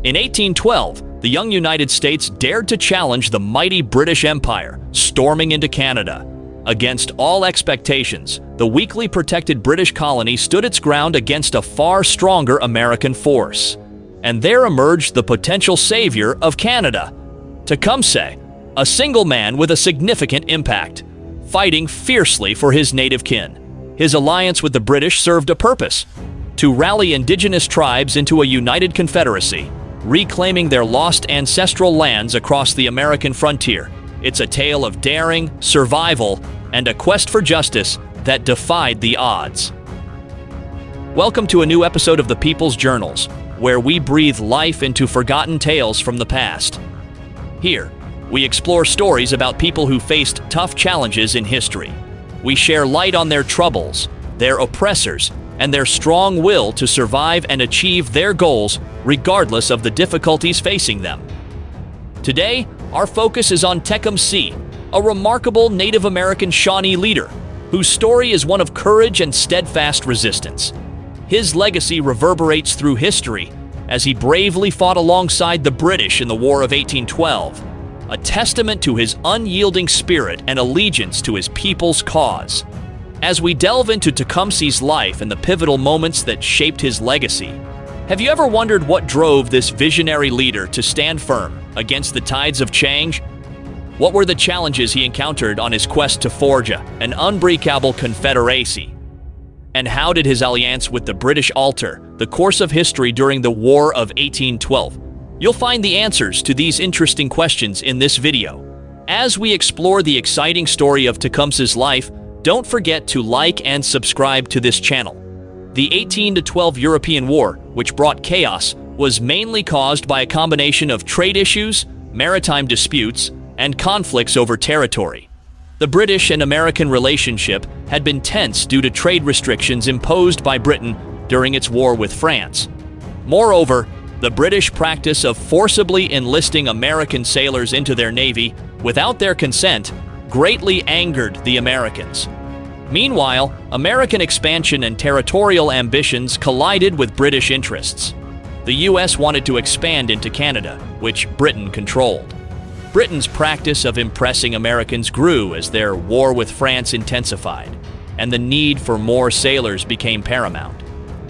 In 1812, the young United States dared to challenge the mighty British Empire, storming into Canada. Against all expectations, the weakly protected British colony stood its ground against a far stronger American force. And there emerged the potential savior of Canada, Tecumseh, a single man with a significant impact, fighting fiercely for his native kin. His alliance with the British served a purpose: to rally indigenous tribes into a united confederacy, reclaiming their lost ancestral lands across the American frontier. It's a tale of daring, survival, and a quest for justice that defied the odds. Welcome to a new episode of the People's Journals, where we breathe life into forgotten tales from the past. Here, we explore stories about people who faced tough challenges in history. We share light on their troubles, their oppressors, and their strong will to survive and achieve their goals regardless of the difficulties facing them. Today, our focus is on Tecumseh, a remarkable Native American Shawnee leader whose story is one of courage and steadfast resistance. His legacy reverberates through history as he bravely fought alongside the British in the War of 1812, a testament to his unyielding spirit and allegiance to his people's cause. As we delve into Tecumseh's life and the pivotal moments that shaped his legacy, have you ever wondered what drove this visionary leader to stand firm against the tides of change? What were the challenges he encountered on his quest to forge an unbreakable confederacy? And how did his alliance with the British alter the course of history during the War of 1812? You'll find the answers to these interesting questions in this video. As we explore the exciting story of Tecumseh's life, don't forget to like and subscribe to this channel. The 1812 European War, which brought chaos, was mainly caused by a combination of trade issues, maritime disputes, and conflicts over territory. The British and American relationship had been tense due to trade restrictions imposed by Britain during its war with France. Moreover, the British practice of forcibly enlisting American sailors into their navy without their consent greatly angered the Americans. Meanwhile, American expansion and territorial ambitions collided with British interests. The U.S. wanted to expand into Canada, which Britain controlled. Britain's practice of impressing Americans grew as their war with France intensified, and the need for more sailors became paramount.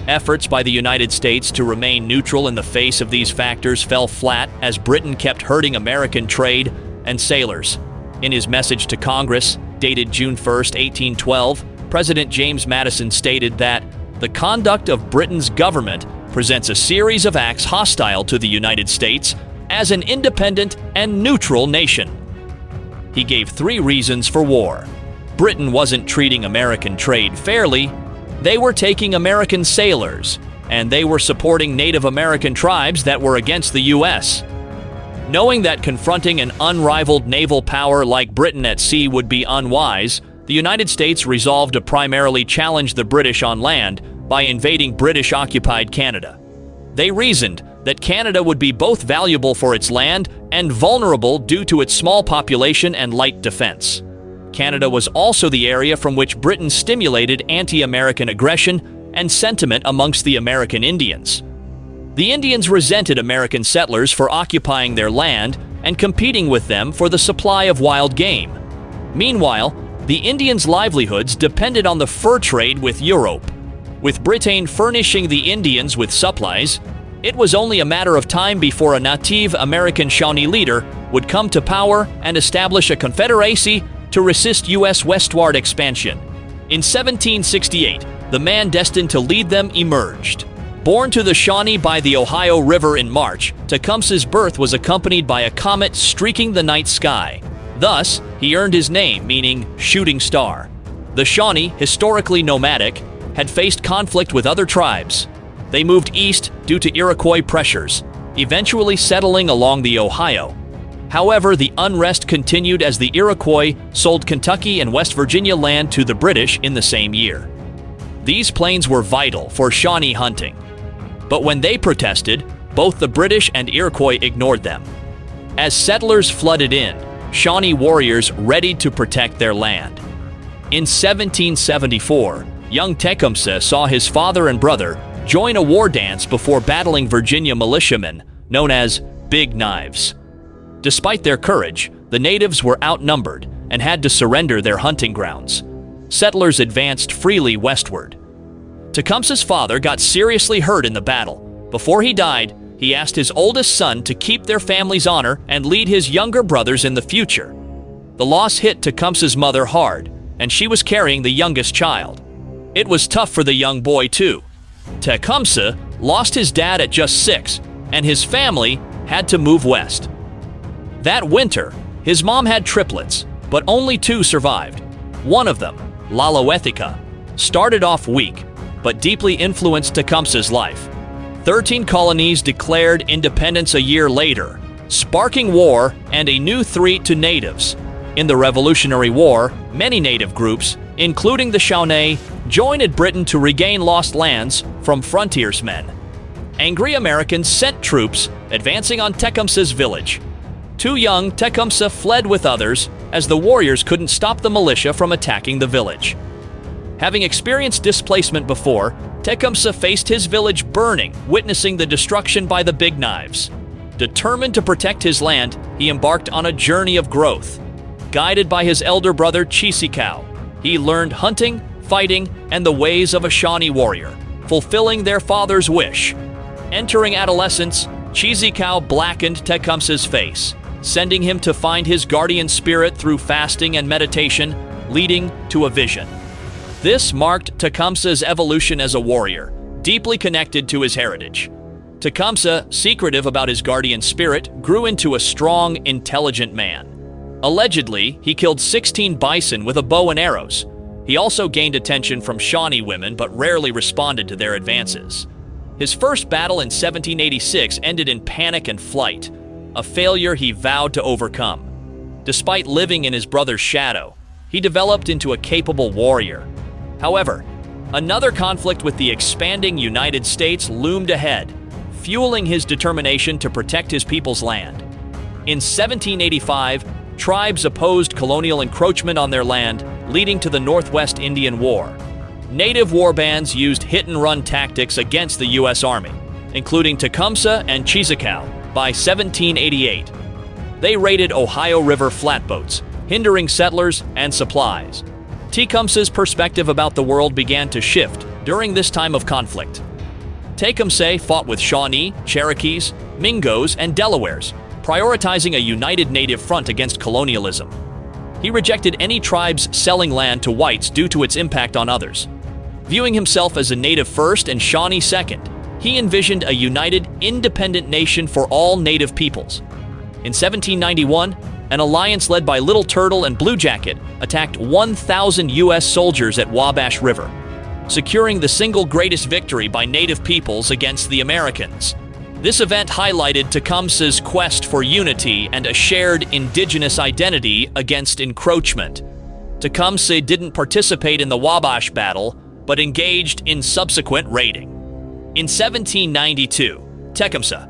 Efforts by the United States to remain neutral in the face of these factors fell flat as Britain kept hurting American trade and sailors. In his message to Congress, dated June 1, 1812, President James Madison stated that the conduct of Britain's government presents a series of acts hostile to the United States as an independent and neutral nation. He gave 3 reasons for war. Britain wasn't treating American trade fairly, they were taking American sailors, and they were supporting Native American tribes that were against the U.S. Knowing that confronting an unrivaled naval power like Britain at sea would be unwise, the United States resolved to primarily challenge the British on land by invading British-occupied Canada. They reasoned that Canada would be both valuable for its land and vulnerable due to its small population and light defense. Canada was also the area from which Britain stimulated anti-American aggression and sentiment amongst the American Indians. The Indians resented American settlers for occupying their land and competing with them for the supply of wild game. Meanwhile, the Indians' livelihoods depended on the fur trade with Europe. With Britain furnishing the Indians with supplies, it was only a matter of time before a Native American Shawnee leader would come to power and establish a confederacy to resist U.S. westward expansion. In 1768, the man destined to lead them emerged. Born to the Shawnee by the Ohio River in March, Tecumseh's birth was accompanied by a comet streaking the night sky. Thus, he earned his name, meaning shooting star. The Shawnee, historically nomadic, had faced conflict with other tribes. They moved east due to Iroquois pressures, eventually settling along the Ohio. However, the unrest continued as the Iroquois sold Kentucky and West Virginia land to the British in the same year. These plains were vital for Shawnee hunting. But when they protested, both the British and Iroquois ignored them. As settlers flooded in, Shawnee warriors readied to protect their land. In 1774, young Tecumseh saw his father and brother join a war dance before battling Virginia militiamen known as Big Knives. Despite their courage, the natives were outnumbered and had to surrender their hunting grounds. Settlers advanced freely westward. Tecumseh's father got seriously hurt in the battle. Before he died, he asked his oldest son to keep their family's honor and lead his younger brothers in the future. The loss hit Tecumseh's mother hard, and she was carrying the youngest child. It was tough for the young boy, too. Tecumseh lost his dad at just 6, and his family had to move west. That winter, his mom had triplets, but only 2 survived. One of them, Lalawethika, started off weak, but deeply influenced Tecumseh's life. 13 colonies declared independence a year later, sparking war and a new threat to natives. In the Revolutionary War, many native groups, including the Shawnee, joined Britain to regain lost lands from frontiersmen. Angry Americans sent troops, advancing on Tecumseh's village. Too young, Tecumseh fled with others, as the warriors couldn't stop the militia from attacking the village. Having experienced displacement before, Tecumseh faced his village burning, witnessing the destruction by the Big Knives. Determined to protect his land, he embarked on a journey of growth. Guided by his elder brother Tippecanoe, he learned hunting, fighting, and the ways of a Shawnee warrior, fulfilling their father's wish. Entering adolescence, Tippecanoe blackened Tecumseh's face, sending him to find his guardian spirit through fasting and meditation, leading to a vision. This marked Tecumseh's evolution as a warrior, deeply connected to his heritage. Tecumseh, secretive about his guardian spirit, grew into a strong, intelligent man. Allegedly, he killed 16 bison with a bow and arrows. He also gained attention from Shawnee women but rarely responded to their advances. His first battle in 1786 ended in panic and flight, a failure he vowed to overcome. Despite living in his brother's shadow, he developed into a capable warrior. However, another conflict with the expanding United States loomed ahead, fueling his determination to protect his people's land. In 1785, tribes opposed colonial encroachment on their land, leading to the Northwest Indian War. Native warbands used hit-and-run tactics against the U.S. Army, including Tecumseh and Tippecanoe, by 1788. They raided Ohio River flatboats, hindering settlers and supplies. Tecumseh's perspective about the world began to shift during this time of conflict. Tecumseh fought with Shawnee, Cherokees, Mingos, and Delawares, prioritizing a united native front against colonialism. He rejected any tribes selling land to whites due to its impact on others. Viewing himself as a native first and Shawnee second, he envisioned a united, independent nation for all native peoples. In 1791, an alliance led by Little Turtle and Blue Jacket attacked 1,000 U.S. soldiers at Wabash River, securing the single greatest victory by native peoples against the Americans. This event highlighted Tecumseh's quest for unity and a shared indigenous identity against encroachment. Tecumseh didn't participate in the Wabash battle, but engaged in subsequent raiding. In 1792, Tecumseh,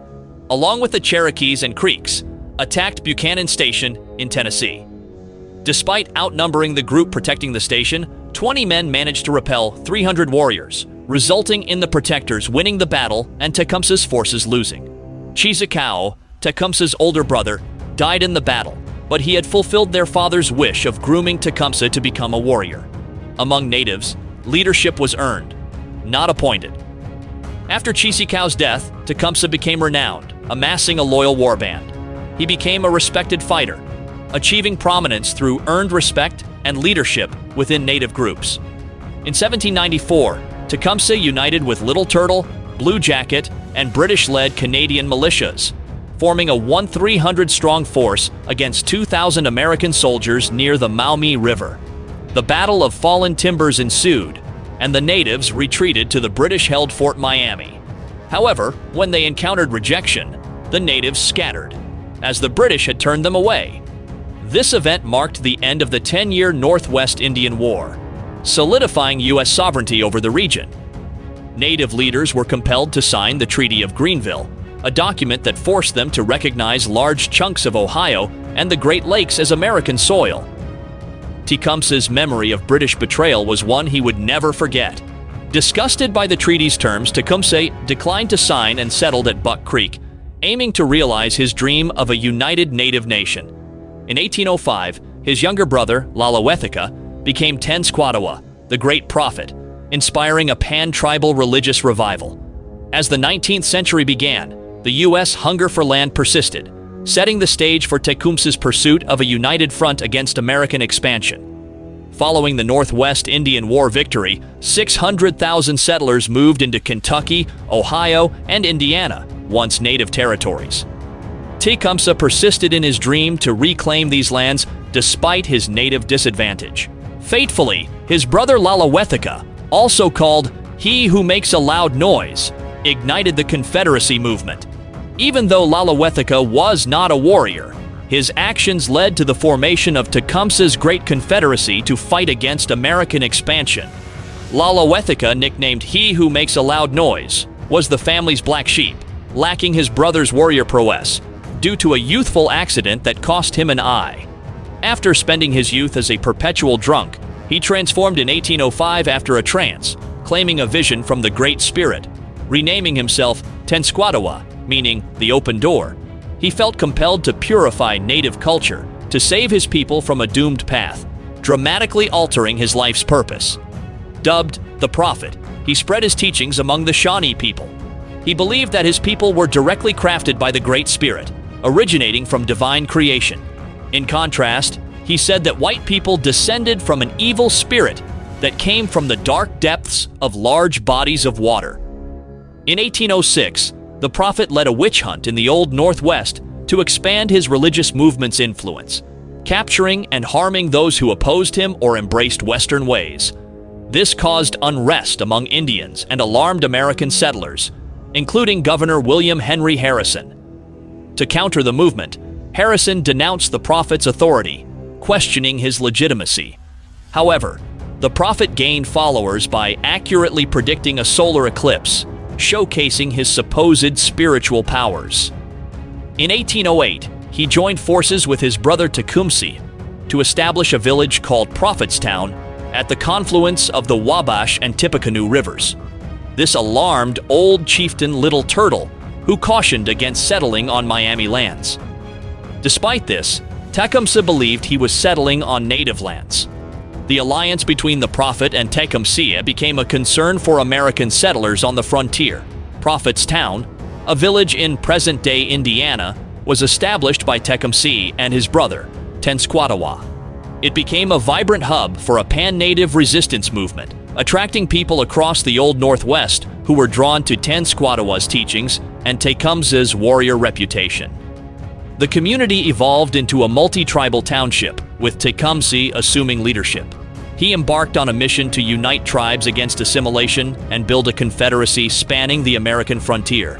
along with the Cherokees and Creeks, attacked Buchanan Station in Tennessee. Despite outnumbering the group protecting the station, 20 men managed to repel 300 warriors, resulting in the protectors winning the battle and Tecumseh's forces losing. Tippecanoe, Tecumseh's older brother, died in the battle, but he had fulfilled their father's wish of grooming Tecumseh to become a warrior. Among natives, leadership was earned, not appointed. After Tippecanoe's death, Tecumseh became renowned, amassing a loyal warband. He became a respected fighter, achieving prominence through earned respect and leadership within native groups. In 1794, Tecumseh united with Little Turtle, Blue Jacket, and British-led Canadian militias, forming a 1,300-strong force against 2,000 American soldiers near the Maumee River. The Battle of Fallen Timbers ensued, and the natives retreated to the British-held Fort Miami. However, when they encountered rejection, the natives scattered, as the British had turned them away. This event marked the end of the 10-year Northwest Indian War, solidifying U.S. sovereignty over the region. Native leaders were compelled to sign the Treaty of Greenville, a document that forced them to recognize large chunks of Ohio and the Great Lakes as American soil. Tecumseh's memory of British betrayal was one he would never forget. Disgusted by the treaty's terms, Tecumseh declined to sign and settled at Buck Creek, aiming to realize his dream of a united native nation. In 1805, his younger brother, Lalawethika, became Tenskwatawa, the great prophet, inspiring a pan-tribal religious revival. As the 19th century began, the U.S. hunger for land persisted, setting the stage for Tecumseh's pursuit of a united front against American expansion. Following the Northwest Indian War victory, 600,000 settlers moved into Kentucky, Ohio, and Indiana, once native territories. Tecumseh persisted in his dream to reclaim these lands despite his native disadvantage. Fatefully, his brother Lalawethika, also called "He Who Makes a Loud Noise," ignited the Confederacy movement. Even though Lalawethika was not a warrior, his actions led to the formation of Tecumseh's Great Confederacy to fight against American expansion. Lalawethika, nicknamed "He Who Makes a Loud Noise," was the family's black sheep, lacking his brother's warrior prowess, due to a youthful accident that cost him an eye. After spending his youth as a perpetual drunk, he transformed in 1805 after a trance, claiming a vision from the Great Spirit. Renaming himself Tenskwatawa, meaning the open door, he felt compelled to purify native culture, to save his people from a doomed path, dramatically altering his life's purpose. Dubbed the Prophet, he spread his teachings among the Shawnee people. He believed that his people were directly crafted by the Great Spirit, originating from divine creation. In contrast, he said that white people descended from an evil spirit that came from the dark depths of large bodies of water. In 1806, the prophet led a witch hunt in the Old Northwest to expand his religious movement's influence, capturing and harming those who opposed him or embraced Western ways. This caused unrest among Indians and alarmed American settlers, including Governor William Henry Harrison. To counter the movement, Harrison denounced the prophet's authority, questioning his legitimacy. However, the prophet gained followers by accurately predicting a solar eclipse, showcasing his supposed spiritual powers. In 1808, he joined forces with his brother Tecumseh to establish a village called Prophetstown at the confluence of the Wabash and Tippecanoe rivers. This alarmed old chieftain Little Turtle, who cautioned against settling on Miami lands. Despite this, Tecumseh believed he was settling on native lands. The alliance between the prophet and Tecumseh became a concern for American settlers on the frontier. Prophetstown, a village in present-day Indiana, was established by Tecumseh and his brother, Tenskwatawa. It became a vibrant hub for a pan-native resistance movement, attracting people across the Old Northwest who were drawn to Tenskwatawa's teachings and Tecumseh's warrior reputation. The community evolved into a multi-tribal township, with Tecumseh assuming leadership. He embarked on a mission to unite tribes against assimilation and build a confederacy spanning the American frontier.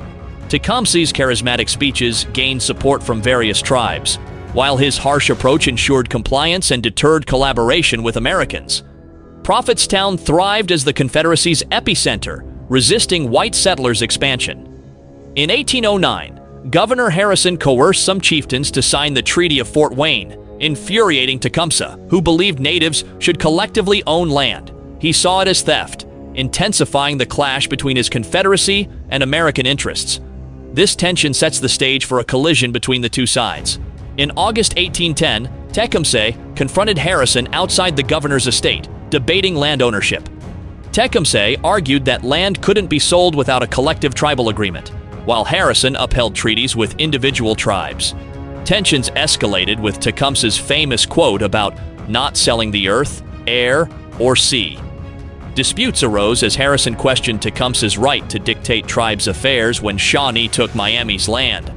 Tecumseh's charismatic speeches gained support from various tribes, while his harsh approach ensured compliance and deterred collaboration with Americans. Prophetstown thrived as the Confederacy's epicenter, resisting white settlers' expansion. In 1809, Governor Harrison coerced some chieftains to sign the Treaty of Fort Wayne, infuriating Tecumseh, who believed natives should collectively own land. He saw it as theft, intensifying the clash between his Confederacy and American interests. This tension sets the stage for a collision between the two sides. In August 1810, Tecumseh confronted Harrison outside the governor's estate, debating land ownership. Tecumseh argued that land couldn't be sold without a collective tribal agreement, while Harrison upheld treaties with individual tribes. Tensions escalated with Tecumseh's famous quote about not selling the earth, air, or sea. Disputes arose as Harrison questioned Tecumseh's right to dictate tribes' affairs when Shawnee took Miami's land.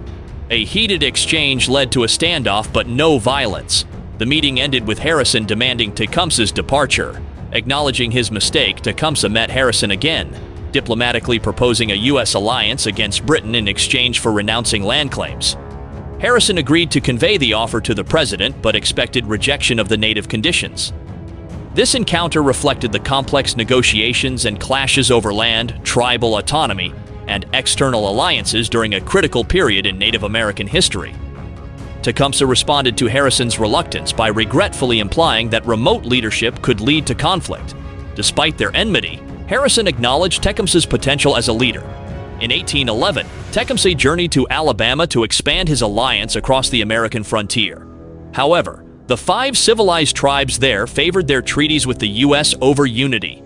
A heated exchange led to a standoff, but no violence. The meeting ended with Harrison demanding Tecumseh's departure. Acknowledging his mistake, Tecumseh met Harrison again, diplomatically proposing a U.S. alliance against Britain in exchange for renouncing land claims. Harrison agreed to convey the offer to the president, but expected rejection of the native conditions. This encounter reflected the complex negotiations and clashes over land, tribal autonomy, and external alliances during a critical period in Native American history. Tecumseh responded to Harrison's reluctance by regretfully implying that remote leadership could lead to conflict. Despite their enmity, Harrison acknowledged Tecumseh's potential as a leader. In 1811, Tecumseh journeyed to Alabama to expand his alliance across the American frontier. However, the 5 civilized tribes there favored their treaties with the U.S. over unity.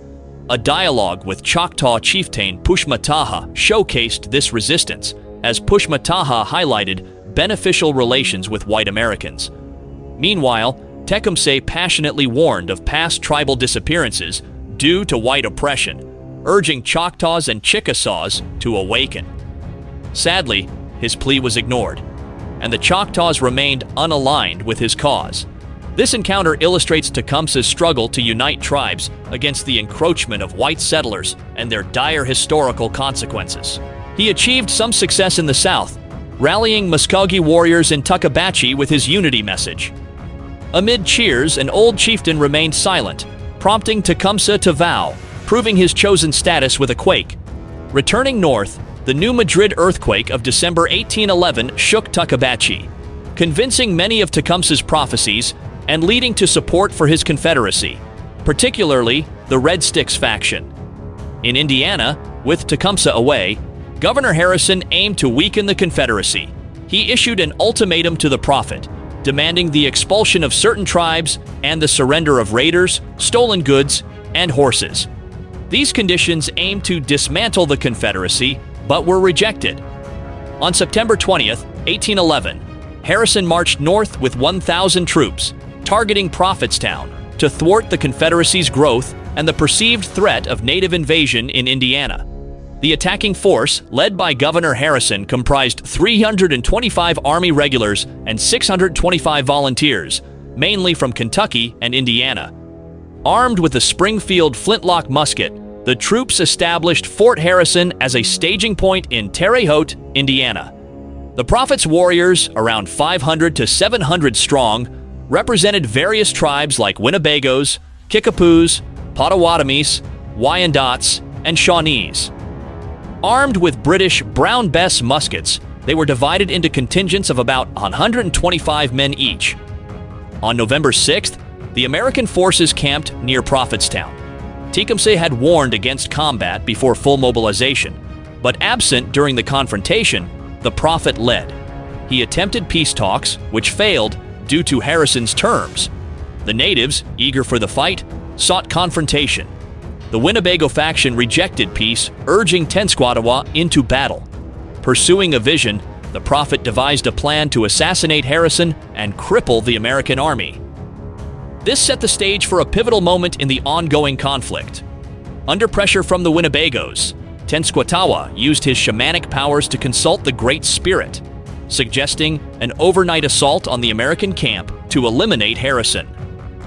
A dialogue with Choctaw chieftain Pushmataha showcased this resistance, as Pushmataha highlighted beneficial relations with white Americans. Meanwhile, Tecumseh passionately warned of past tribal disappearances due to white oppression, urging Choctaws and Chickasaws to awaken. Sadly, his plea was ignored, and the Choctaws remained unaligned with his cause. This encounter illustrates Tecumseh's struggle to unite tribes against the encroachment of white settlers and their dire historical consequences. He achieved some success in the South, rallying Muskogee warriors in Tuckabashie with his unity message. Amid cheers, an old chieftain remained silent, prompting Tecumseh to vow, proving his chosen status with a quake. Returning north, the New Madrid earthquake of December 1811 shook Tuckabashie, convincing many of Tecumseh's prophecies and leading to support for his confederacy, particularly the Red Sticks faction. In Indiana, with Tecumseh away, Governor Harrison aimed to weaken the Confederacy. He issued an ultimatum to the prophet, demanding the expulsion of certain tribes and the surrender of raiders, stolen goods, and horses. These conditions aimed to dismantle the Confederacy, but were rejected. On September 20th, 1811, Harrison marched north with 1,000 troops, targeting Prophetstown, to thwart the Confederacy's growth and the perceived threat of native invasion in Indiana. The attacking force, led by Governor Harrison, comprised 325 Army regulars and 625 volunteers, mainly from Kentucky and Indiana. Armed with a Springfield flintlock musket, the troops established Fort Harrison as a staging point in Terre Haute, Indiana. The Prophet's warriors, around 500 to 700 strong, represented various tribes like Winnebagos, Kickapoos, Potawatomis, Wyandots, and Shawnees. Armed with British Brown Bess muskets, they were divided into contingents of about 125 men each. On November 6th, the American forces camped near Prophetstown. Tecumseh had warned against combat before full mobilization, but absent during the confrontation, the prophet led. He attempted peace talks, which failed due to Harrison's terms. The natives, eager for the fight, sought confrontation. The Winnebago faction rejected peace, urging Tenskwatawa into battle. Pursuing a vision, the prophet devised a plan to assassinate Harrison and cripple the American army. This set the stage for a pivotal moment in the ongoing conflict. Under pressure from the Winnebagos, Tenskwatawa used his shamanic powers to consult the Great Spirit, suggesting an overnight assault on the American camp to eliminate Harrison.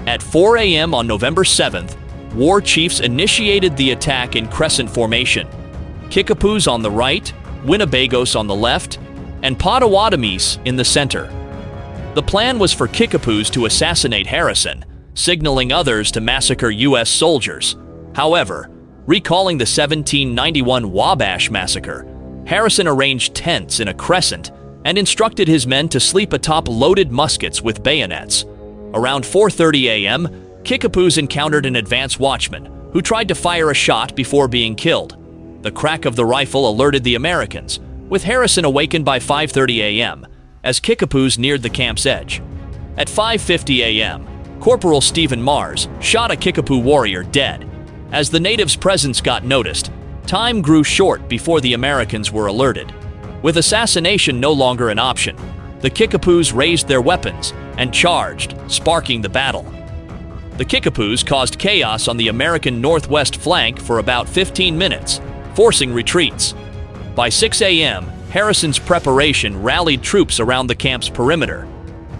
At 4 a.m. on November 7th, war chiefs initiated the attack in crescent formation. Kickapoos on the right, Winnebagos on the left, and Potawatomis in the center. The plan was for Kickapoos to assassinate Harrison, signaling others to massacre U.S. soldiers. However, recalling the 1791 Wabash Massacre, Harrison arranged tents in a crescent and instructed his men to sleep atop loaded muskets with bayonets. Around 4:30 a.m., Kickapoos encountered an advance watchman who tried to fire a shot before being killed. The crack of the rifle alerted the Americans, with Harrison awakened by 5:30 a.m. as Kickapoos neared the camp's edge. At 5:50 a.m., Corporal Stephen Mars shot a Kickapoo warrior dead. As the natives' presence got noticed, time grew short before the Americans were alerted. With assassination no longer an option, the Kickapoos raised their weapons and charged, sparking the battle. The Kickapoos caused chaos on the American northwest flank for about 15 minutes, forcing retreats. By 6 a.m., Harrison's preparation rallied troops around the camp's perimeter.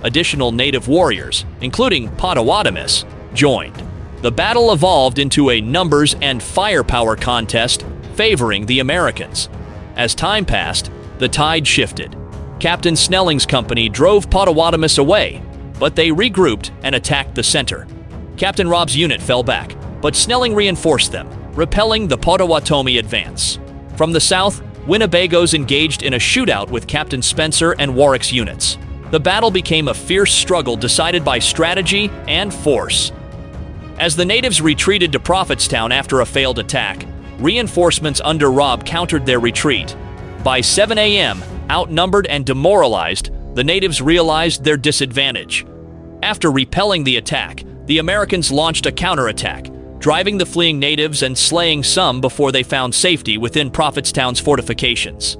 Additional native warriors, including Potawatomis, joined. The battle evolved into a numbers and firepower contest favoring the Americans. As time passed, the tide shifted. Captain Snelling's company drove Potawatomis away, but they regrouped and attacked the center. Captain Robb's unit fell back, but Snelling reinforced them, repelling the Potawatomi advance. From the south, Winnebagos engaged in a shootout with Captain Spencer and Warwick's units. The battle became a fierce struggle decided by strategy and force. As the natives retreated to Prophetstown after a failed attack, reinforcements under Robb countered their retreat. By 7 a.m., outnumbered and demoralized, the natives realized their disadvantage. After repelling the attack, the Americans launched a counterattack, driving the fleeing natives and slaying some before they found safety within Prophetstown's fortifications.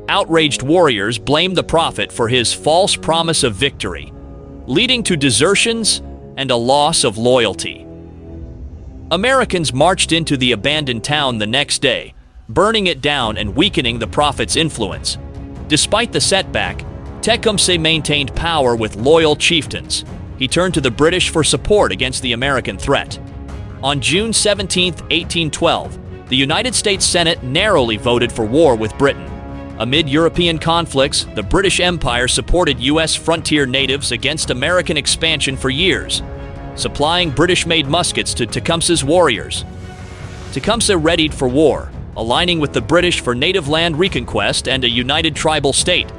Outraged warriors blamed the prophet for his false promise of victory, leading to desertions and a loss of loyalty. Americans marched into the abandoned town the next day, burning it down and weakening the prophet's influence. Despite the setback, Tecumseh maintained power with loyal chieftains. He turned to the British for support against the American threat. On June 17, 1812, the United States Senate narrowly voted for war with Britain. Amid European conflicts, the British Empire supported U.S. frontier natives against American expansion for years, supplying British-made muskets to Tecumseh's warriors. Tecumseh readied for war, aligning with the British for native land reconquest and a united tribal state.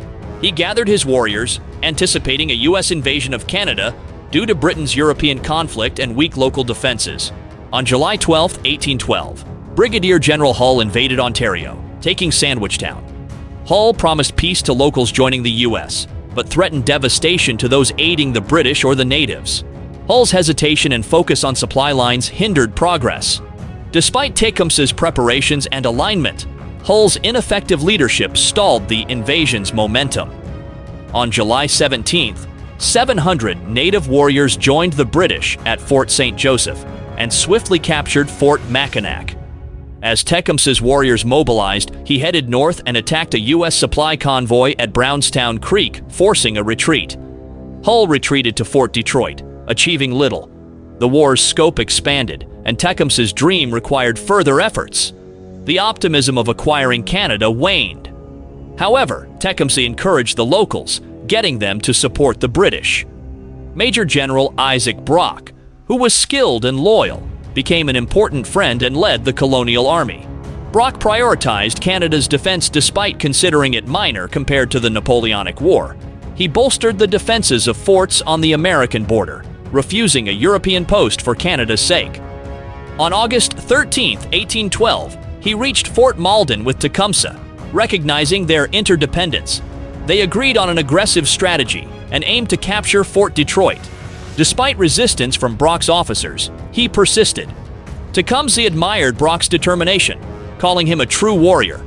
He gathered his warriors, anticipating a U.S. invasion of Canada due to Britain's European conflict and weak local defenses. On July 12, 1812, Brigadier General Hull invaded Ontario, taking Sandwichtown. Hull promised peace to locals joining the U.S., but threatened devastation to those aiding the British or the natives. Hull's hesitation and focus on supply lines hindered progress. Despite Tecumseh's preparations and alignment, Hull's ineffective leadership stalled the invasion's momentum. On July 17th, 700 native warriors joined the British at Fort St. Joseph and swiftly captured Fort Mackinac. As Tecumseh's warriors mobilized, he headed north and attacked a U.S. supply convoy at Brownstown Creek, forcing a retreat. Hull retreated to Fort Detroit, achieving little. The war's scope expanded, and Tecumseh's dream required further efforts. The optimism of acquiring Canada waned. However, Tecumseh encouraged the locals, getting them to support the British. Major General Isaac Brock, who was skilled and loyal, became an important friend and led the colonial army. Brock prioritized Canada's defense despite considering it minor compared to the Napoleonic War. He bolstered the defenses of forts on the American border, refusing a European post for Canada's sake. On August 13, 1812, he reached Fort Malden with Tecumseh, recognizing their interdependence. They agreed on an aggressive strategy and aimed to capture Fort Detroit. Despite resistance from Brock's officers, he persisted. Tecumseh admired Brock's determination, calling him a true warrior.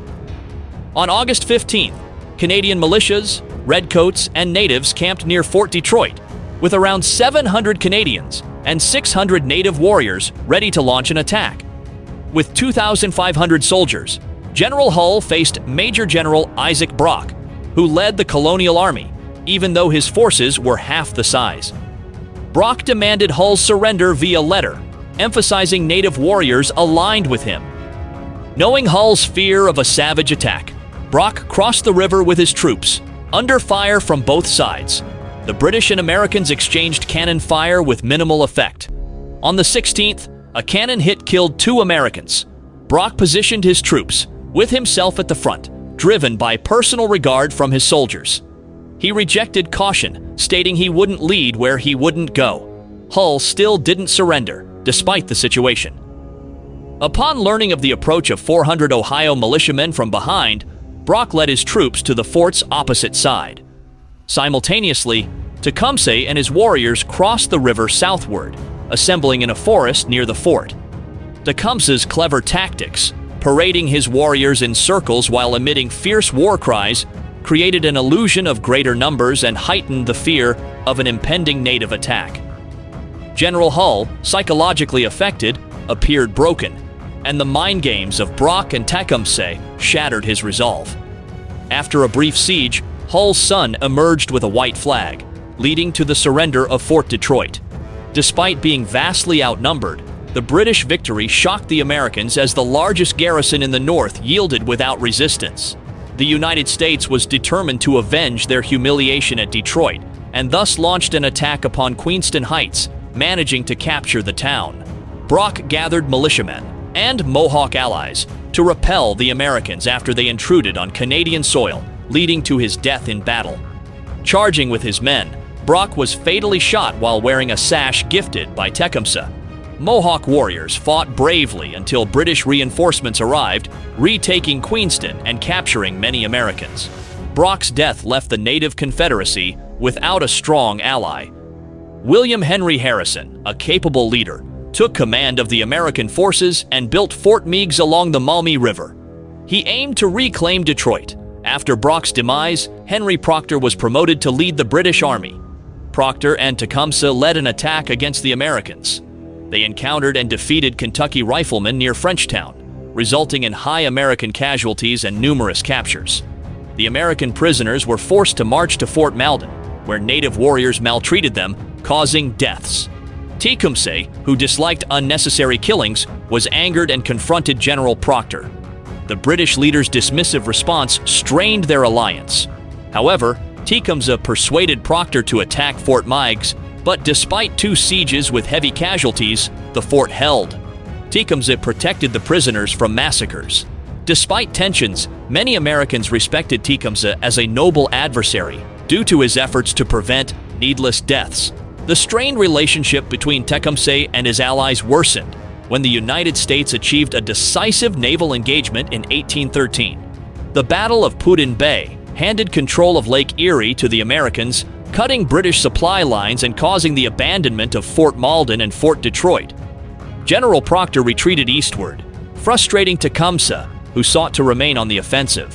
On August 15th, Canadian militias, redcoats, and natives camped near Fort Detroit, with around 700 Canadians and 600 native warriors ready to launch an attack. With 2,500 soldiers, General Hull faced Major General Isaac Brock, who led the colonial army, even though his forces were half the size. Brock demanded Hull's surrender via letter, emphasizing native warriors aligned with him. Knowing Hull's fear of a savage attack, Brock crossed the river with his troops, under fire from both sides. The British and Americans exchanged cannon fire with minimal effect. On the 16th, a cannon hit killed 2 Americans. Brock positioned his troops, with himself at the front, driven by personal regard from his soldiers. He rejected caution, stating he wouldn't lead where he wouldn't go. Hull still didn't surrender, despite the situation. Upon learning of the approach of 400 Ohio militiamen from behind, Brock led his troops to the fort's opposite side. Simultaneously, Tecumseh and his warriors crossed the river southward, assembling in a forest near the fort. Tecumseh's clever tactics, parading his warriors in circles while emitting fierce war cries, created an illusion of greater numbers and heightened the fear of an impending native attack. General Hull, psychologically affected, appeared broken, and the mind games of Brock and Tecumseh shattered his resolve. After a brief siege, Hull's son emerged with a white flag, leading to the surrender of Fort Detroit. Despite being vastly outnumbered, the British victory shocked the Americans as the largest garrison in the North yielded without resistance. The United States was determined to avenge their humiliation at Detroit, and thus launched an attack upon Queenston Heights, managing to capture the town. Brock gathered militiamen and Mohawk allies to repel the Americans after they intruded on Canadian soil, leading to his death in battle. Charging with his men, Brock was fatally shot while wearing a sash gifted by Tecumseh. Mohawk warriors fought bravely until British reinforcements arrived, retaking Queenston and capturing many Americans. Brock's death left the Native Confederacy without a strong ally. William Henry Harrison, a capable leader, took command of the American forces and built Fort Meigs along the Maumee River. He aimed to reclaim Detroit. After Brock's demise, Henry Proctor was promoted to lead the British Army. Proctor and Tecumseh led an attack against the Americans. They encountered and defeated Kentucky riflemen near Frenchtown, resulting in high American casualties and numerous captures. The American prisoners were forced to march to Fort Malden, where native warriors maltreated them, causing deaths. Tecumseh, who disliked unnecessary killings, was angered and confronted General Proctor. The British leader's dismissive response strained their alliance. However, Tecumseh persuaded Proctor to attack Fort Meigs, but despite 2 sieges with heavy casualties, the fort held. Tecumseh protected the prisoners from massacres. Despite tensions, many Americans respected Tecumseh as a noble adversary due to his efforts to prevent needless deaths. The strained relationship between Tecumseh and his allies worsened when the United States achieved a decisive naval engagement in 1813. The Battle of Put-in Bay handed control of Lake Erie to the Americans, cutting British supply lines and causing the abandonment of Fort Malden and Fort Detroit. General Proctor retreated eastward, frustrating Tecumseh, who sought to remain on the offensive.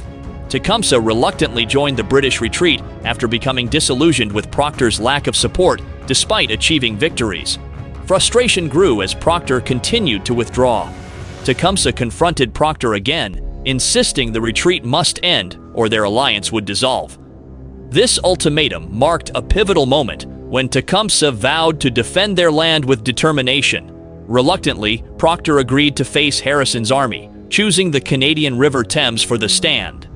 Tecumseh reluctantly joined the British retreat after becoming disillusioned with Proctor's lack of support despite achieving victories. Frustration grew as Proctor continued to withdraw. Tecumseh confronted Proctor again, insisting the retreat must end or their alliance would dissolve. This ultimatum marked a pivotal moment when Tecumseh vowed to defend their land with determination. Reluctantly, Proctor agreed to face Harrison's army, choosing the Canadian River Thames for the stand.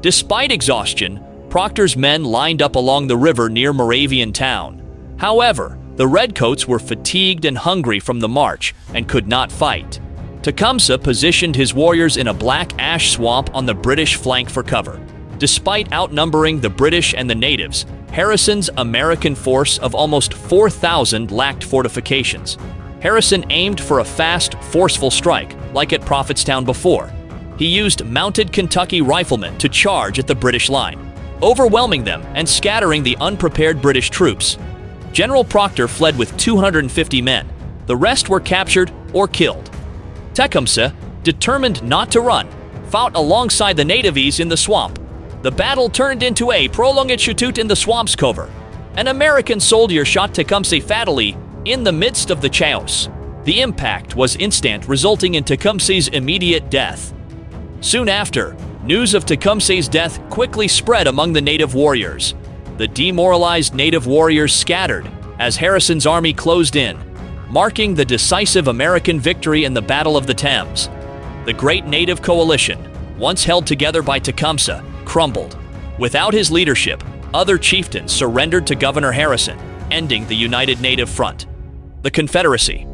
Despite exhaustion, Proctor's men lined up along the river near Moravian Town. However, the Redcoats were fatigued and hungry from the march and could not fight. Tecumseh positioned his warriors in a black ash swamp on the British flank for cover. Despite outnumbering the British and the natives, Harrison's American force of almost 4,000 lacked fortifications. Harrison aimed for a fast, forceful strike, like at Prophetstown before. He used mounted Kentucky riflemen to charge at the British line, overwhelming them and scattering the unprepared British troops. General Proctor fled with 250 men. The rest were captured or killed. Tecumseh, determined not to run, fought alongside the natives in the swamp. The battle turned into a prolonged shoot in the swamp's cover. An American soldier shot Tecumseh fatally in the midst of the chaos. The impact was instant, resulting in Tecumseh's immediate death. Soon after, news of Tecumseh's death quickly spread among the native warriors. The demoralized native warriors scattered as Harrison's army closed in, marking the decisive American victory in the Battle of the Thames. The great native coalition, once held together by Tecumseh, crumbled. Without his leadership, other chieftains surrendered to Governor Harrison, ending the United Native Front. The Confederacy.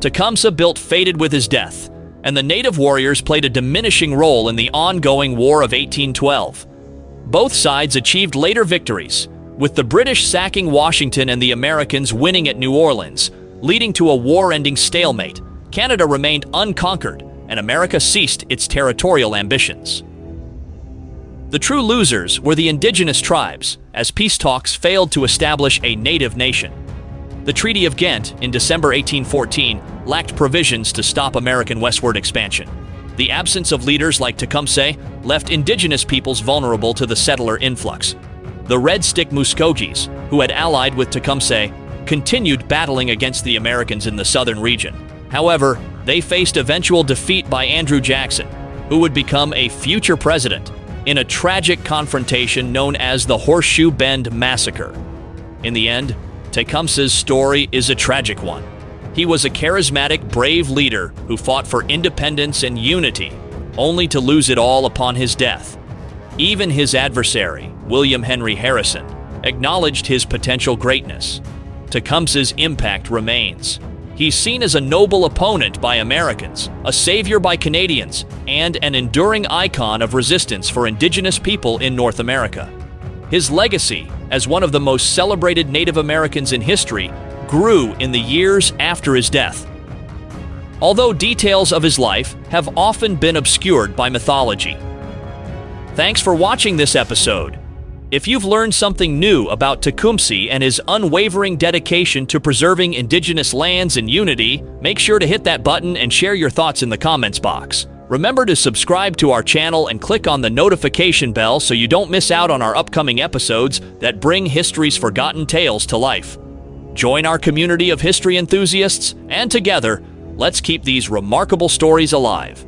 Tecumseh built faded with his death, and the native warriors played a diminishing role in the ongoing War of 1812. Both sides achieved later victories, with the British sacking Washington and the Americans winning at New Orleans, leading to a war-ending stalemate. Canada remained unconquered, and America ceased its territorial ambitions. The true losers were the indigenous tribes, as peace talks failed to establish a native nation. The Treaty of Ghent in December 1814 lacked provisions to stop American westward expansion. The absence of leaders like Tecumseh left indigenous peoples vulnerable to the settler influx. The Red Stick Muskogees, who had allied with Tecumseh, continued battling against the Americans in the southern region. However, they faced eventual defeat by Andrew Jackson, who would become a future president, in a tragic confrontation known as the Horseshoe Bend Massacre. In the end, Tecumseh's story is a tragic one. He was a charismatic, brave leader who fought for independence and unity, only to lose it all upon his death. Even his adversary, William Henry Harrison, acknowledged his potential greatness. Tecumseh's impact remains. He's seen as a noble opponent by Americans, a savior by Canadians, and an enduring icon of resistance for indigenous people in North America. His legacy, as one of the most celebrated Native Americans in history, grew in the years after his death. although details of his life have often been obscured by mythology. Thanks for watching this episode. If you've learned something new about Tecumseh and his unwavering dedication to preserving indigenous lands and unity, make sure to hit that button and share your thoughts in the comments box. Remember to subscribe to our channel and click on the notification bell so you don't miss out on our upcoming episodes that bring history's forgotten tales to life. Join our community of history enthusiasts, and together, let's keep these remarkable stories alive.